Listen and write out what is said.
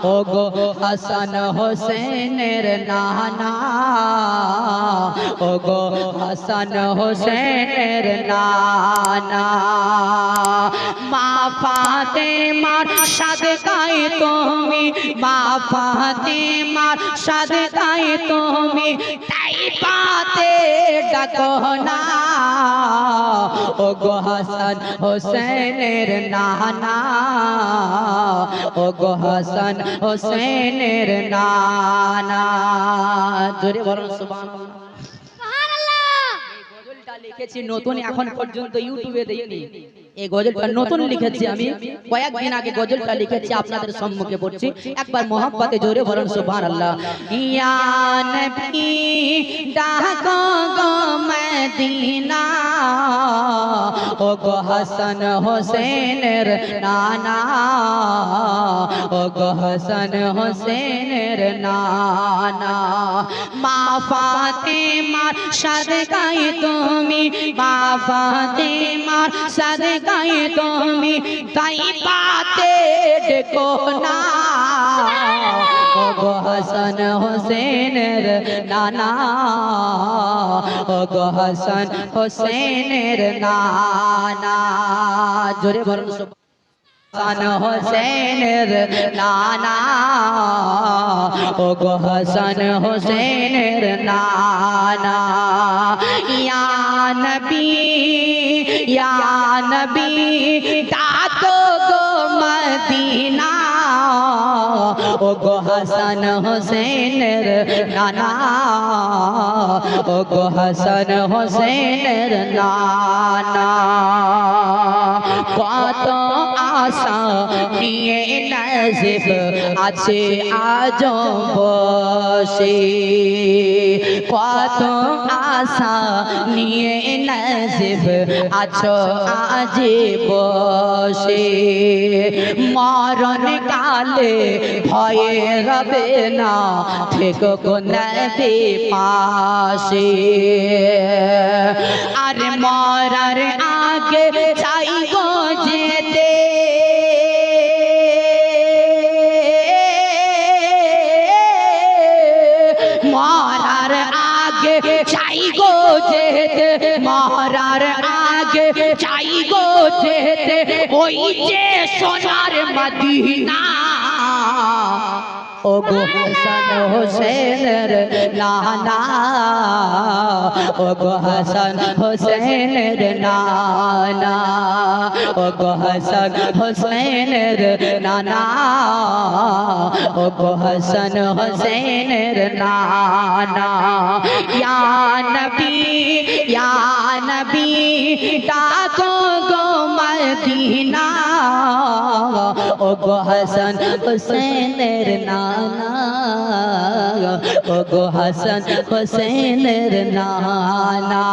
ও গো হাসান হোসেনের নানা, ও গো হাসান হোসেনের নানা। মা ফাতেমার সাদকায়ে তুমি, মা ফাতেমার সাদকায়ে তুমি তাইবাতে ডাকো না, ও গো হাসান হোসেনের নানা, ও গো হাসান হোসেনের নানা। জোরে বলুন সুবহানাল্লাহ। লিখেছি নতুন, এখন পর্যন্ত ইউটিউবে দেইনি। এই গজলটা নতুন লিখেছি আমি, কয়েকদিন আগে গজলটা লিখেছি, আপনাদের সম্মুখে পড়ছি। একবার মোহাব্বতে জোরে বলুন সুবহানাল্লাহ। ইয়া নবী ডাকো গো মদিনা, ও গো হাসান হোসেনের নানা, ও গো হাসান হোসেনের নানা। মা ফাতেমার সাদকায়ে তুমি, মা ফাতেমার সাদকায়ে তুমি তাইবাতে ডেকো না, ও গো হাসান হোসেনের নানা, ও গো হাসান হোসেনের নানা। জোরে বলুন হাসান হোসেনের নানা, ও গো হাসান হোসেনের নানা। ইয়া নবী, ইয়া নবী ডাকো গো মদিনা, ও গো হাসান হোসেনের নানা, ও গো হাসান হোসেনের নানা। কত আশা নিয়ে নসিব আছে আজ বসে, কত আশা নিয়ে নসিব আছো আজ বসে। মরণ কালে ভয়ে রবে না, থেকো গো নবী পাশে। আরে মরার আগে চাই গো যেতে, মরার আগে চাই গো যেতে, মরার আগে চাই গো যেতে ওই যে সোনার মদিনা, ও গো হাসান হোসেনের নানা, ও গো হাসান হোসেনের নানা, ও গো হাসান হোসেনের নানা, ও গো হাসান হোসেনের নানা। ইয়া নবী, ইয়া নবী ডাকো গো মদিনা, ও গো হাসান হোসেনের নানা, ও গো হাসান হোসেনের নানা।